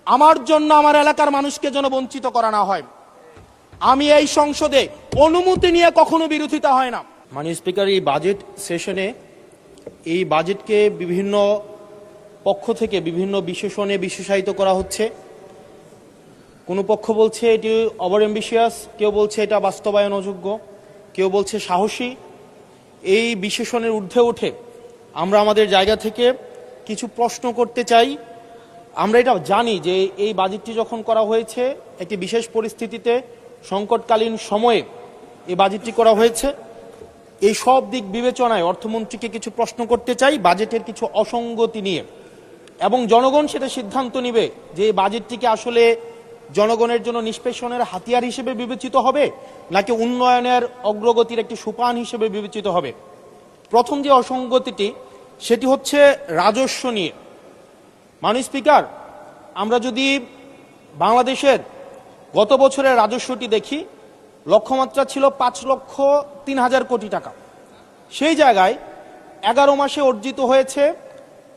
আমার জন্য আমার এলাকার মানুষকে যেন বঞ্চিত করা না হয়। আমি এই সংসদে অনুমতি নিয়ে কখনো বিরোধিতা হয় না। মাননীয় স্পিকার, এই বাজেট সেশনে এই বাজেটকে বিভিন্ন পক্ষ থেকে বিভিন্ন বিশেষণে বিশেষায়িত করা হচ্ছে। কোনো পক্ষ বলছে এটি ওভার অ্যাম্বিশিয়াস, কেউ বলছে এটা বাস্তবায়ন অযোগ্য, কেউ বলছে সাহসী। এই বিশেষণের ঊর্ধ্বে উঠে আমরা আমাদের জায়গা থেকে কিছু প্রশ্ন করতে চাই। আমরা এটা জানি যে এই বাজেটটি যখন করা হয়েছে একটি বিশেষ পরিস্থিতিতে, সংকটকালীন সময়ে এই বাজেটটি করা হয়েছে। এই সব দিক বিবেচনায় অর্থমন্ত্রীকে কিছু প্রশ্ন করতে চাই বাজেটের কিছু অসঙ্গতি নিয়ে, এবং জনগণ সেটা সিদ্ধান্ত নিবে যে এই বাজেটটিকে আসলে জনগণের জন্য নিষ্পেষণের হাতিয়ার হিসেবে বিবেচিত হবে নাকি উন্নয়নের অগ্রগতির একটি সোপান হিসেবে বিবেচিত হবে। প্রথম যে অসঙ্গতিটি সেটি হচ্ছে রাজস্ব নিয়ে। মাননীয় স্পিকার, আমরা যদি বাংলাদেশের গত বছরের রাজস্বটি দেখি, লক্ষ্যমাত্রা ছিল 5,03,000 কোটি টাকা। সেই জায়গায় 11 মাসে অর্জিত হয়েছে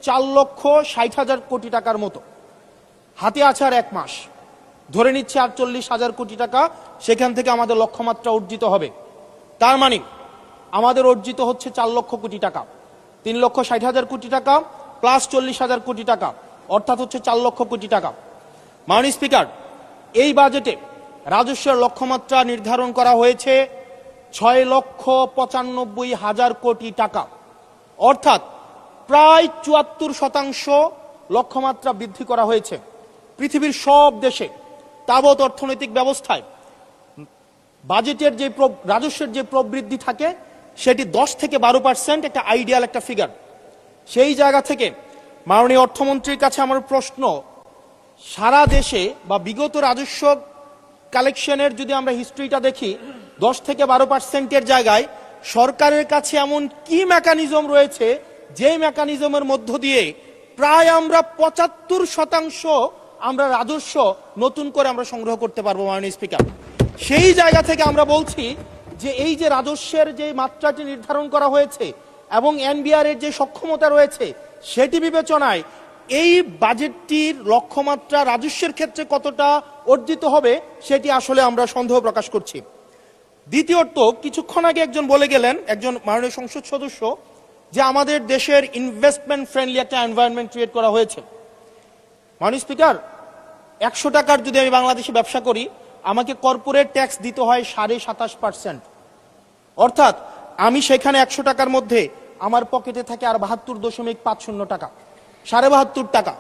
4,60,000 কোটি টাকার মতো। হাতে আছে আর 1 মাস, ধরে নিচ্ছে 48,000 কোটি টাকা সেখান থেকে আমাদের লক্ষ্যমাত্রা অর্জিত হবে। তার মানে আমাদের অর্জিত হচ্ছে 4 লক্ষ কোটি টাকা, 3,60,000 কোটি টাকা প্লাস 40,000 কোটি টাকা, অর্থাৎ হচ্ছে 4 লক্ষ কোটি টাকা। মাননীয় স্পিকার, এই বাজেটে রাজস্বের লক্ষ্যমাত্রা নির্ধারণ করা হয়েছে 6,95,000 কোটি টাকা, অর্থাৎ প্রায় 74% লক্ষ্যমাত্রা বৃদ্ধি করা হয়েছে। পৃথিবীর সব দেশে তাবৎ অর্থনৈতিক ব্যবস্থায় বাজেটের যে রাজস্বের যে প্রবৃদ্ধি থাকে সেটি 10 থেকে 12% একটা আইডিয়াল একটা ফিগার। সেই জায়গা থেকে মাননীয় অর্থমন্ত্রীর কাছে আমার প্রশ্ন, সারা দেশে বা বিগত রাজস্ব কালেকশনের যদি আমরা হিস্ট্রিটা দেখি, 10 থেকে 12%-এর জায়গায় সরকারের কাছে এমন কি মেকানিজম রয়েছে যে মেকানিজমের মধ্য দিয়ে প্রায় আমরা 75% আমরা রাজস্ব নতুন করে আমরা সংগ্রহ করতে পারবো। মাননীয় স্পিকার, সেই জায়গা থেকে আমরা বলছি যে এই যে রাজস্বের যে মাত্রাটি নির্ধারণ করা হয়েছে এবং এনবিআর এর যে সক্ষমতা রয়েছে সেটি বিবেচনায় এই বাজেটটির লক্ষ্যমাত্রা রাজস্বের ক্ষেত্রে কতটা অর্জিত হবে সেটি আসলে আমরা সন্দেহ প্রকাশ করছি। দ্বিতীয়ত, কিছুক্ষণ আগে একজন বলে গেলেন, একজন মাননীয় সংসদ সদস্য, যে আমাদের দেশের ইনভেস্টমেন্ট ফ্রেন্ডলি একটা এনভায়রনমেন্ট ক্রিয়েট করা হয়েছে। মাননীয় স্পিকার, 100 টাকার যদি আমি বাংলাদেশে ব্যবসা করি, আমাকে কর্পোরেট ট্যাক্স দিতে হয় 27.5%, অর্থাৎ আমি সেখানে 100 টাকার মধ্যে আমার পকেটে থাকে আর 72.50 টাকা, 72.5 টাকা।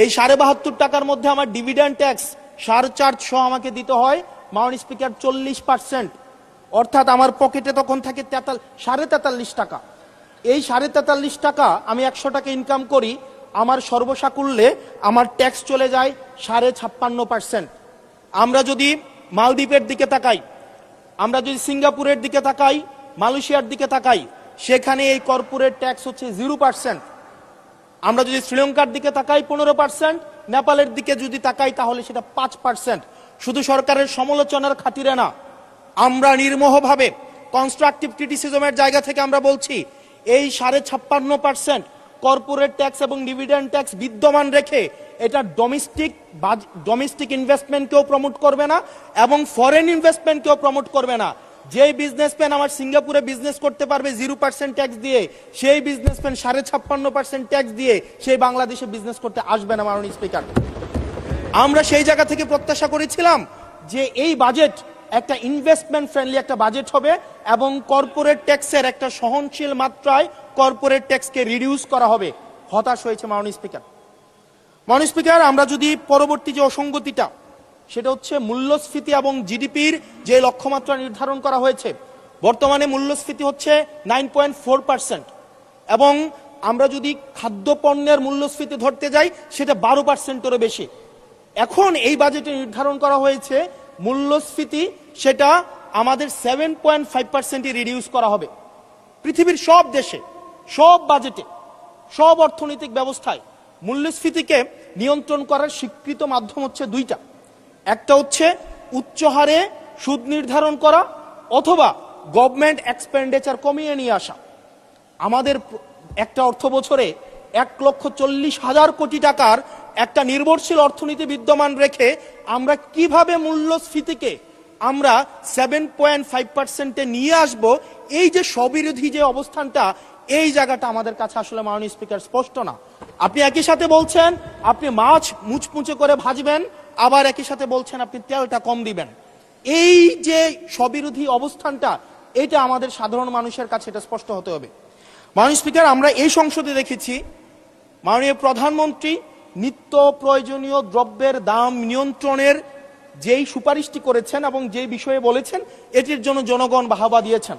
এই 72.5 টাকার মধ্যে আমার ডিভিডেন্ড ট্যাক্স 4.5 সহ আমাকে দিতে হয় মাননীয় স্পিকার 40%, অর্থাৎ আমার পকেটে তখন থাকে 43.5 টাকা। এই 43.5 টাকা আমি 100 টাকা ইনকাম করি, আমার সর্বসাকুল্যে আমার ট্যাক্স চলে যায় 56.5%। আমরা যদি মালদ্বীপের দিকে তাকাই, আমরা যদি সিঙ্গাপুরের দিকে তাকাই, মালয়েশিয়ার দিকে তাকাই, সেখানে এই কর্পোরেট ট্যাক্স হচ্ছে 0%। আমরা যদি শ্রীলঙ্কার দিকে তাকাই 15%, নেপালের দিকে যদি তাকাই তাহলে সেটা 5%। শুধু সরকারের সমালোচনার খাতিরে না, আমরা নির্মোহভাবে কনস্ট্রাকটিভ ক্রিটিসিজমের জায়গা থেকে আমরা বলছি এই 56.5% কর্পোরেট ট্যাক্স এবং ডিভিডেন্ড ট্যাক্স বিদ্যমান রেখে এটা ডোমেস্টিক ইনভেস্টমেন্টকেও প্রমোট করবে না এবং ফরেন ইনভেস্টমেন্টকেও প্রমোট করবে না। যেই বিজনেসম্যান আমার সিঙ্গাপুরে বিজনেস করতে পারবে 0% ট্যাক্স দিয়ে, সেই বিজনেসম্যান 56.5% ট্যাক্স দিয়ে সেই বাংলাদেশে বিজনেস করতে আসবে না। মাননীয় স্পিকার, আমরা সেই জায়গা থেকে প্রত্যাশা করেছিলাম যে এই বাজেট একটা ইনভেস্টমেন্ট ফ্রেন্ডলি একটা বাজেট হবে এবং কর্পোরেট ট্যাক্সের একটা সহনশীল মাত্রায় কর্পোরেট ট্যাক্সকে রিডিউস করা হবে। হতাশ হয়েছে মাননীয় স্পিকার। মাননীয় স্পিকার, আমরা যদি পরবর্তী যে অসঙ্গতিটা, সেটা হচ্ছে মূল্যস্ফীতি এবং জিডিপির যে লক্ষ্যমাত্রা নির্ধারণ করা হয়েছে। বর্তমানে মূল্যস্ফীতি হচ্ছে 9.4% এবং আমরা যদি খাদ্যপণ্যের মূল্যস্ফীতি ধরতে যাই সেটা 12%-এরও বেশি। এখন এই বাজেটে নির্ধারণ করা হয়েছে মূল্যস্ফীতি সেটা আমাদের 7.5%-এ রিডিউস করা হবে। পৃথিবীর সব দেশে, সব বাজেটে, সব অর্থনৈতিক ব্যবস্থায় মূল্যস্ফীতিকে নিয়ন্ত্রণ করার স্বীকৃত মাধ্যম হচ্ছে দুইটা। একটা হচ্ছে উচ্চ হারে সুদ নির্ধারণ করা অথবা গভর্নমেন্ট এক্সপেন্ডিচার কমিয়ে নিয়ে আসা। আমাদের একটা অর্থ বছরে 1,40,000 কোটি টাকার একটা নির্ভরশীল অর্থনীতি বিদ্যমান রেখে আমরা কিভাবে মূল্যস্ফীতিকে আমরা 7.5%-এ নিয়ে আসব, এই যে স্ববিরোধী যে অবস্থানটা, এই জায়গাটা আমাদের কাছে আসলে মাননীয় স্পিকার স্পষ্ট না। আপনি একই সাথে বলছেন আপনি মাছ মুচমুচে করে ভাজবেন, আবার একই সাথে বলছেন আপনি তেলটা কম দিবেন। এই যে স্ববিরোধী অবস্থানটা, এটা আমাদের সাধারণ মানুষের কাছে এটা স্পষ্ট হতে হবে। মাননীয় স্পিকার, আমরা এই সংসদে দেখেছি মাননীয় প্রধানমন্ত্রী নিত্য প্রয়োজনীয় দ্রব্যের দাম নিয়ন্ত্রণের যেই সুপারিশটি করেছেন এবং যেই বিষয়ে বলেছেন, এটির জন্য জনগণ বাহবা দিয়েছেন।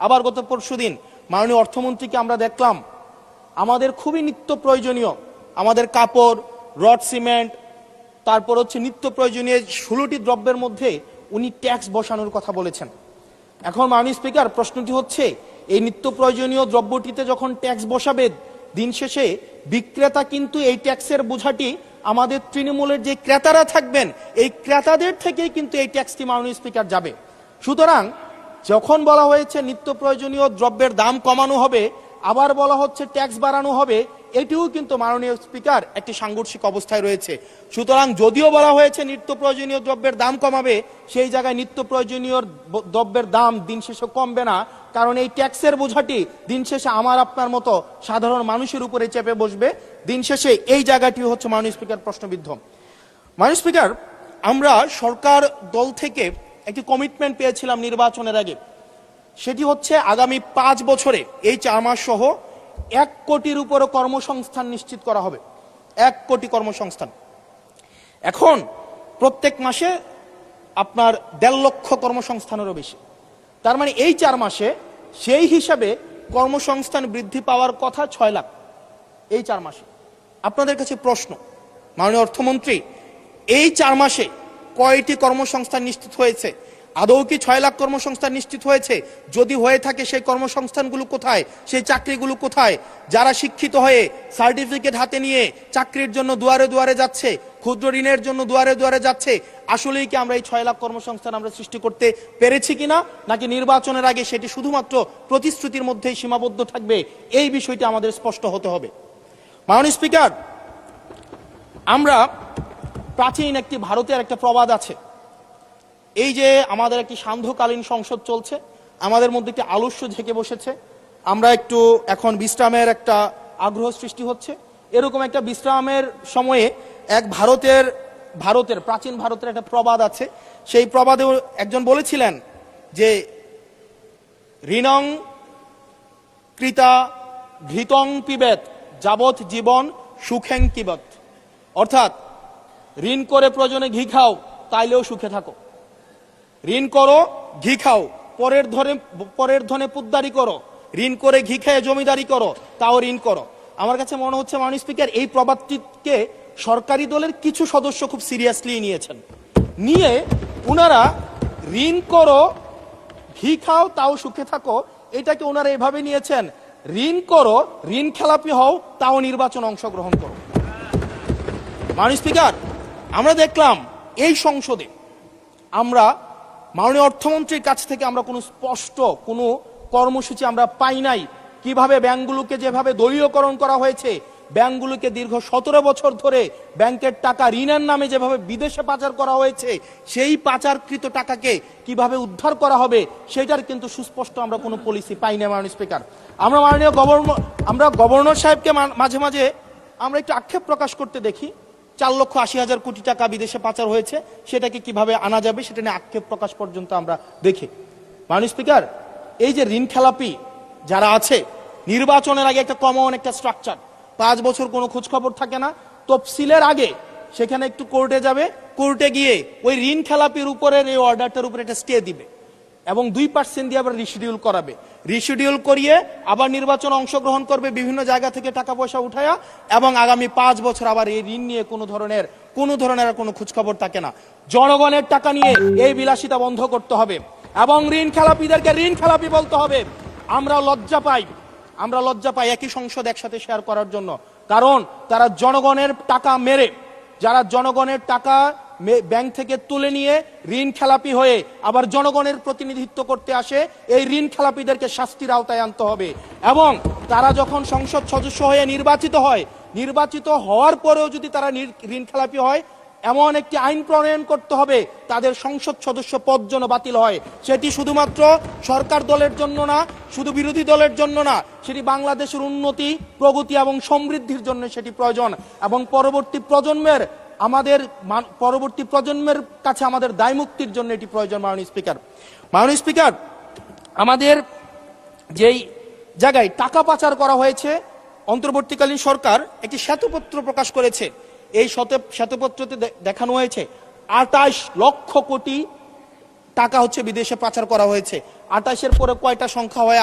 আবার গত পরশুদিন মাননীয় অর্থমন্ত্রীকে আমরা দেখলাম আমাদের খুবই নিত্য প্রয়োজনীয় আমাদের কাপড়, রড সিমেন্ট, তারপর হচ্ছে নিত্য প্রয়োজনীয় 16টি দ্রব্যের মধ্যে উনি ট্যাক্স বসানোর কথা বলেছেন। এখন মাননীয় স্পিকার, প্রশ্নটি হচ্ছে এই নিত্য প্রয়োজনীয় দ্রব্যটিতে যখন ট্যাক্স বসাবে, দিন শেষে বিক্রেতা কিন্তু এই ট্যাক্সের বোঝাটি আমাদের তৃণমূলের যে ক্রেতারা থাকবেন, এই ক্রেতাদের থেকেই কিন্তু এই ট্যাক্সটি মাননীয় স্পিকার যাবে। সুতরাং যখন বলা হয়েছে নিত্য প্রয়োজনীয় দ্রব্যের দাম কমানো হবে, আবার বলা হচ্ছে ট্যাক্স বাড়ানো হবে, এটিও কিন্তু মাননীয় স্পিকার একটি সাংঘর্ষিক অবস্থায় রয়েছে। সুতরাং যদিও বলা হয়েছে নিত্য প্রয়োজনীয় দ্রব্যের দাম কমাবে, সেই জায়গায় নিত্য প্রয়োজনীয় দ্রব্যের দাম দিন শেষে কমবে না, কারণ এই ট্যাক্সের বোঝাটি দিন শেষে আমার আপনার মতো সাধারণ মানুষের উপরে চেপে বসবে। দিন শেষে এই জায়গাটি হচ্ছে মাননীয় স্পিকার প্রশ্নবিদ্ধ। মাননীয় স্পিকার, আমরা সরকার দল থেকে একটি কমিটমেন্ট পেয়েছিলাম নির্বাচনের আগে, সেটি হচ্ছে আগামী 5 বছরে এই 4 মাস সহ 1 কোটির উপরে কর্মসংস্থান নিশ্চিত করা হবে। 1 কোটি কর্মসংস্থান। এখন প্রত্যেক মাসে আপনার 1.5 লক্ষ কর্মসংস্থানেরও বেশি। তার মানে এই 4 মাসে সেই হিসাবে কর্মসংস্থান বৃদ্ধি পাওয়ার কথা 6 লাখ এই 4 মাসে। আপনাদের কাছে প্রশ্ন, মাননীয় অর্থমন্ত্রী, এই 4 মাসে কয়টি কর্মসংস্থান নিশ্চিত হয়েছে? আদৌ কি 6 লাখ কর্মসংস্থান নিশ্চিত হয়েছে? যদি হয়ে থাকে সেই কর্মসংস্থানগুলো কোথায়? সেই চাকরিগুলো কোথায়? যারা শিক্ষিত হয়ে সার্টিফিকেট হাতে নিয়ে চাকরির জন্য দুয়ারে দুয়ারে যাচ্ছে, ক্ষুদ্র ঋণের জন্য দুয়ারে দুয়ারে যাচ্ছে, আসলেই কি আমরা এই 6 লাখ কর্মসংস্থান আমরা সৃষ্টি করতে পেরেছি কিনা, নাকি নির্বাচনের আগে সেটি শুধুমাত্র প্রতিশ্রুতির মধ্যেই সীমাবদ্ধ থাকবে? এই বিষয়টি আমাদের স্পষ্ট হতে হবে। মাননীয় স্পিকার, আমরা প্রাচীন একটি ভারতের একটা প্রবাদ আছে, এই যে আমাদের একটি সান্ধ্যকালীন সংসদ চলছে, আমাদের মধ্যে একটি আলস্য ঝেঁকে বসেছে, আমরা একটু এখন বিশ্রামের একটা আগ্রহ সৃষ্টি হচ্ছে। এরকম একটা বিশ্রামের সময়ে এক ভারতের প্রাচীন ভারতের একটা প্রবাদ আছে। সেই প্রবাদেও একজন বলেছিলেন যে ঋণং কৃতা ঘৃতং পিবেত যাবৎ জীবন সুখেং কিবত। অর্থাৎ ঋণ করে প্রয়োজনে ঘি খাও, তাইলেও সুখে থাকো। ঋণ করো, ঘি খাও, পরের ধনে পুদ্দারি করো, ঋণ করে ঘি খেয়ে জমিদারি করো, তাও ঋণ করো। আমার কাছে মনে হচ্ছে মাননীয় স্পিকার, এই প্রবাদটিকে সরকারি দলের কিছু সদস্য খুব সিরিয়াসলি নিয়েছেন। নিয়ে উনারা ঋণ করো, ঘি খাও, তাও সুখে থাকো, এটাকে ওনারা এভাবে নিয়েছেন, ঋণ করো, ঋণ খেলাপি হও, তাও নির্বাচন অংশগ্রহণ করো। মাননীয় স্পিকার, আমরা দেখলাম এই সংসদে আমরা মাননীয় অর্থমন্ত্রীর কাছ থেকে আমরা কোনো স্পষ্ট কোনো কর্মসূচি আমরা পাই নাই। কিভাবে ব্যাংকগুলোকে যেভাবে দলীয়করণ করা হয়েছে, ব্যাংকগুলোকে দীর্ঘ 17 বছর ধরে ব্যাংকের টাকা ঋণের নামে যেভাবে বিদেশে পাচার করা হয়েছে, সেই পাচারকৃত টাকাকে কিভাবে উদ্ধার করা হবে, সেটার কিন্তু সুস্পষ্ট আমরা কোনো পলিসি পাই না। মাননীয় স্পিকার, আমরা গভর্নর সাহেবকে মাঝে মাঝে আমরা একটু আক্ষেপ প্রকাশ করতে দেখি, 4,80,000 কোটি টাকা বিদেশে পাচার হয়েছে, সেটাকে কিভাবে আনা যাবে সেটা নিয়ে আক্ষেপ প্রকাশ পর্যন্ত আমরা দেখি। মাননীয় স্পিকার, এই যে ঋণ খেলাপি যারা আছে, নির্বাচনের আগে একটা কমন একটা স্ট্রাকচার, 5 বছর কোনো খোঁজখবর থাকে না, তফসিলের আগে সেখানে একটু কোর্টে যাবে, কোর্টে গিয়ে ওই ঋণ খেলাপির উপরের এই অর্ডারটার উপরে একটা স্টে দিবে এবং 2% দিয়ে আবার রিশিডিউল করাবে। রিশিডিউল করিয়ে আবার নির্বাচন অংশগ্রহণ করবে, বিভিন্ন জায়গা থেকে টাকা পয়সা উঠায়া, এবং আগামী 5 বছর আবার এই ঋণ নিয়ে কোনো ধরনের কোনো খোঁজখবর থাকে না। জনগণের টাকা নিয়ে এই বিলাসিতা বন্ধ করতে হবে এবং ঋণ খেলাপিদেরকে ঋণ খেলাপি বলতে হবে। আমরা লজ্জা পাই একই সংসদ একসাথে শেয়ার করার জন্য, কারণ তারা জনগণের টাকা মেরে, যারা জনগণের টাকা ব্যাংক থেকে তুলে নিয়ে ঋণ খেলাপি হয়ে আবার জনগণের প্রতিনিধিত্ব করতে আসে, এই ঋণ খেলাপিদেরকে শাস্তির আওতায় আনতে হবে। এবং তারা যখন সংসদ সদস্য হয়ে নির্বাচিত হয়, নির্বাচিত হওয়ার পরেও যদি তারা ঋণ খেলাপি হয়, এমন একটি আইন প্রণয়ন করতে হবে তাদের সংসদ সদস্য পদ যেন বাতিল হয়। সেটি শুধুমাত্র সরকার দলের জন্য না, শুধু বিরোধী দলের জন্য না, সেটি বাংলাদেশের উন্নতি, প্রগতি এবং সমৃদ্ধির জন্য সেটি প্রয়োজন। এবং পরবর্তী প্রজন্মের কাছে আমাদের দায় মুক্তির জন্য এটি প্রয়োজন। মাননীয় স্পিকার, আমাদের যেই জায়গায় টাকা পাচার করা হয়েছে, অন্তর্বর্তীকালীন সরকার একটি শ্বেতপত্র প্রকাশ করেছে। এই শ্বেতপত্রতে দেখানো হয়েছে 28 লক্ষ কোটি টাকা হচ্ছে বিদেশে পাচার করা হয়েছে। 28-এর পরে কয়টা সংখ্যা হয়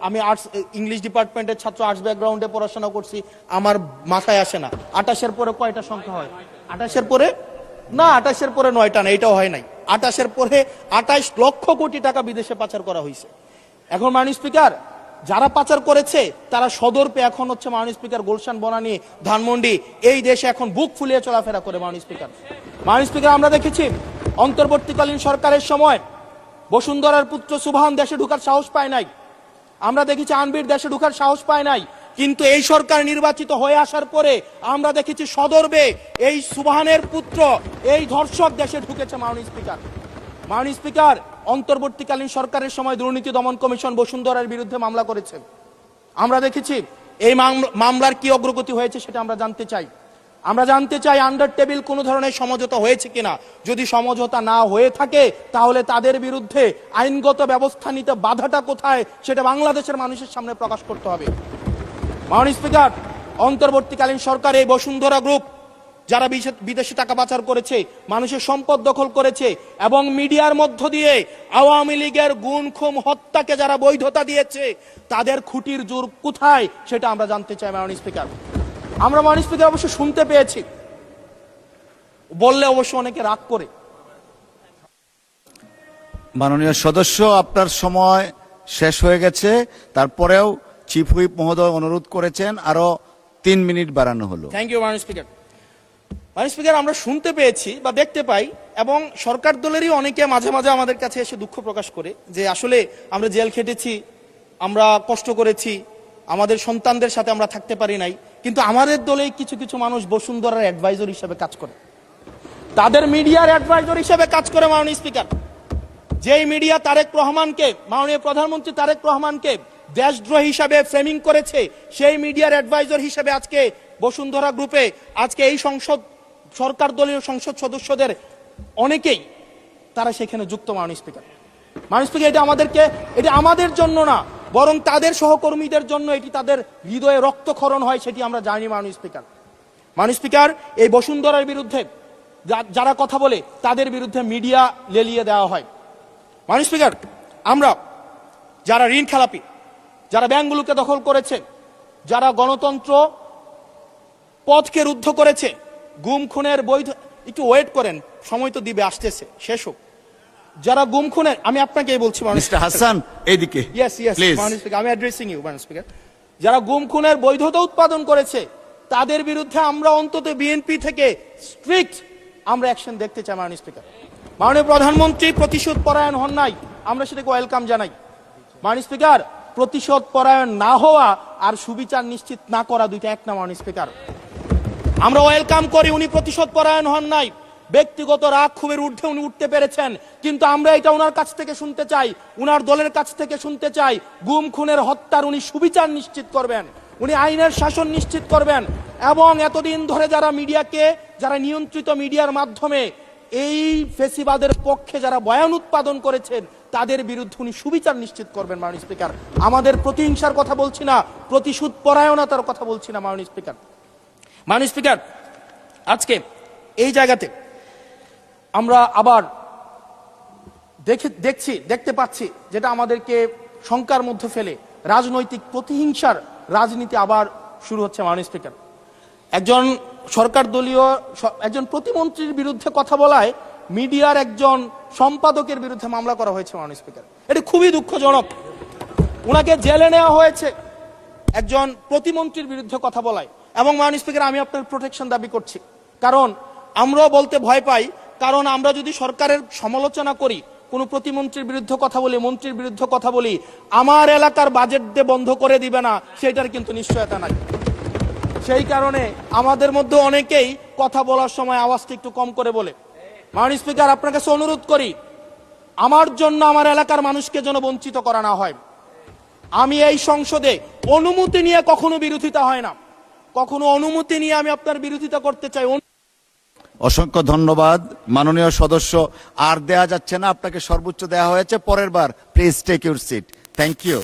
আমি আর্টস ইংলিশ ডিপার্টমেন্টের ছাত্র, আর্টস ব্যাকগ্রাউন্ডে পড়াশোনা করছি, আমার মাথায় আসে না 28-এর পরে কয়টা সংখ্যা হয়। 28-এর পরে না, 28-এর পরে 9টা না, এটাও হয় নাই। 28-এর পরে 28 লক্ষ কোটি টাকা বিদেশে পাচার করা হয়েছে। এখন মাননীয় স্পিকার, যারা পাচার করেছে তারা সদর্পে এখন হচ্ছে মাননীয় স্পিকার গুলশান, বনানী, ধানমন্ডি এই দেশে এখন বুক ফুলিয়ে চলাফেরা করে। মাননীয় স্পিকার, আমরা দেখেছি অন্তর্বর্তীকালীন সরকারের সময় বসুন্ধরার পুত্র সুবহান দেশে ঢুকার সাহস পায় নাই। আমরা দেখেছি আনবির দেশে ঢুকার সাহস পায় নাই। কিন্তু এই সরকার নির্বাচিত হয়ে আসার পরে আমরা দেখেছি সদর্বে এই সুবহানের পুত্র, এই ধর্ষক দেশে ঢুকেছে। মাননীয় স্পিকার, অন্তর্বর্তীকালীন সরকারের সময় দুর্নীতি দমন কমিশন বসুন্ধরার বিরুদ্ধে মামলা করেছে। আমরা দেখেছি এই মামলার কি অগ্রগতি হয়েছে সেটা আমরা জানতে চাই আন্ডার টেবিল কোনো ধরনের সমঝোতা হয়েছে কিনা। যদি সমঝোতা না হয়ে থাকে তাহলে তাদের বিরুদ্ধে আইনগত ব্যবস্থা নিতে বাধাটা কোথায় সেটা বাংলাদেশের মানুষের সামনে প্রকাশ করতে হবে। মাননীয় স্পিকার, অন্তর্বর্তীকালীন সরকার এই বসুন্ধরা গ্রুপ যারা বিদেশে টাকা পাচার করেছে, মানুষের সম্পদ দখল করেছে এবং মিডিয়ার মধ্য দিয়ে আওয়ামী লীগের গুম খুন হত্যাকে যারা বৈধতা দিয়েছে, তাদের খুঁটির জোর কোথায় সেটা আমরা জানতে চাই। মাননীয় স্পিকার, অবশ্য শুনতে পেয়েছি, বললে অবশ্য অনেকে রাগ করে। মাননীয় সদস্য, আপনার সময় শেষ হয়ে গেছে, তারপরেও চিফ হুইপ মহোদয় অনুরোধ করেছেন আরো 3 মিনিট বাড়ানো হলো। থ্যাংক ইউ মাননীয় স্পিকার, আমরা শুনতে পেয়েছি বা দেখতে পাই এবং সরকার দলেরই অনেকে মাঝে মাঝে আমাদের কাছে এসে দুঃখ প্রকাশ করে যে আসলে আমরা জেল খেটেছি, আমরা কষ্ট করেছি, আমাদের সন্তানদের সাথে আমরা থাকতে পারি নাই, কিন্তু আমাদের দলে কিছু কিছু মানুষ বসুন্ধরার অ্যাডভাইজর হিসেবে কাজ করে, তাদের মিডিয়ার অ্যাডভাইজর হিসেবে কাজ করে। মাননীয় স্পিকার, যেই মিডিয়া তারেক রহমানকে, মাননীয় প্রধানমন্ত্রী তারেক রহমানকে দেশদ্রোহী হিসাবে ফ্রেমিং করেছে, সেই মিডিয়ার অ্যাডভাইজর হিসেবে আজকে বসুন্ধরা গ্রুপে আজকে এই সরকার দলীয় সংসদ সদস্যদের অনেকেই তারা সেখানে যুক্ত। মাননীয় স্পিকার, এটা আমাদের জন্য না, বরং তাদের সহকর্মীদের জন্য এটি তাদের হৃদয়ে রক্তক্ষরণ হয়, সেটি আমরা জানি। মাননীয় স্পিকার, এই বসুন্ধরার বিরুদ্ধে যারা কথা বলে তাদের বিরুদ্ধে মিডিয়া লেলিয়ে দেওয়া হয়। মাননীয় স্পিকার, আমরা যারা ঋণ খেলাপি, যারা ব্যাংকগুলোকে দখল করেছে, যারা গণতন্ত্র পথকে রুদ্ধ করেছে, গুম খুনের বৈধ, একটু ওয়েট করেন, সময় তো দিবে, আসতেছে, শেষ হোক। যারা গুম খুনের, আমি আপনাকে বলছি মিস্টার হাসান, এইদিকে। ইয়েস মাননীয় স্পিকার, আমি অ্যাড্রেসিং ইউ মাননীয় স্পিকার। যারা গুম খুনের বৈধতা উৎপাদন করেছে তাদের বিরুদ্ধে আমরা অন্তত বিএনপি থেকে স্ট্রিক্ট আমরা অ্যাকশন দেখতে চাই। মাননীয় স্পিকার, মাননীয় প্রধানমন্ত্রী প্রতিশোধ পরায়ণ হন নাই, আমরা সেটাকে ওয়েলকাম জানাই। মাননীয় স্পিকার, প্রতিশোধ পরায়ণ না হওয়া আর সুবিচার নিশ্চিত না করা দুইটা এক না। মাননীয় স্পিকার, আমরা ওয়েলকাম করি উনি প্রতিশোধ পরায়ণ হন নাই, ব্যক্তিগত রাগ ক্ষোভের ঊর্ধ্বে উনি উঠতে পেরেছেন, কিন্তু আমরা এটা ওনার কাছ থেকে শুনতে চাই, উনার দলের কাছ থেকে শুনতে চাই, গুম খুনের হত্যার উনি সুবিচার নিশ্চিত করবেন, উনি আইনের শাসন নিশ্চিত করবেন এবং এতদিন ধরে যারা নিয়ন্ত্রিত মিডিয়ার মাধ্যমে এই ফেসিবাদের পক্ষে যারা বয়ান উৎপাদন করেছেন তাদের বিরুদ্ধে উনি সুবিচার নিশ্চিত করবেন। মাননীয় স্পিকার, আমাদের প্রতিহিংসার কথা বলছি না, প্রতিশোধ পরায়ণতার কথা বলছি না। মাননীয় স্পিকার, আজকে এই জায়গাতে আমরা আবার দেখতে পাচ্ছি যেটা আমাদেরকে শঙ্কার মধ্যে ফেলে, রাজনৈতিক প্রতিহিংসার রাজনীতি আবার শুরু হচ্ছে। মাননীয় স্পিকার, একজন সরকার দলীয় একজন প্রতিমন্ত্রীর বিরুদ্ধে কথা বলায় মিডিয়ার একজন সম্পাদকের বিরুদ্ধে মামলা করা হয়েছে। মাননীয় স্পিকার, এটি খুবই দুঃখজনক। উনাকে জেলে নেওয়া হয়েছে একজন প্রতিমন্ত্রীর বিরুদ্ধে কথা বলায়। এবং মাননীয় স্পিকার, আমি আপনার প্রোটেকশন দাবি করছি, কারণ আমরাও বলতে ভয় পাই, কারণ আমরা যদি সরকারের সমালোচনা করি, কোনো প্রতিমন্ত্রীর বিরুদ্ধে কথা বলি, মন্ত্রীর বিরুদ্ধে কথা বলি, আমার এলাকার বাজেট দিয়ে বন্ধ করে দিবে না সেটার কিন্তু নিশ্চয়তা নাই। সেই কারণে আমাদের মধ্যে অনেকেই কথা বলার সময় আওয়াজটা একটু কম করে বলে। মাননীয় স্পিকার, আপনার কাছে অনুরোধ করি, আমার জন্য আমার এলাকার মানুষকে যেন বঞ্চিত করা না হয়। আমি এই সংসদে অনুমতি নিয়ে কখনো বিরোধিতা হয় না, কখনো অনুমতি নিয়ে আমি আপনার বিরোধিতা করতে চাই। অসংখ্য ধন্যবাদ মাননীয় সদস্য। আর দেয়া যাচ্ছে না, আপনাকে সর্বোচ্চ দেয়া হয়েছে। পরের বার please take your seat. Thank you.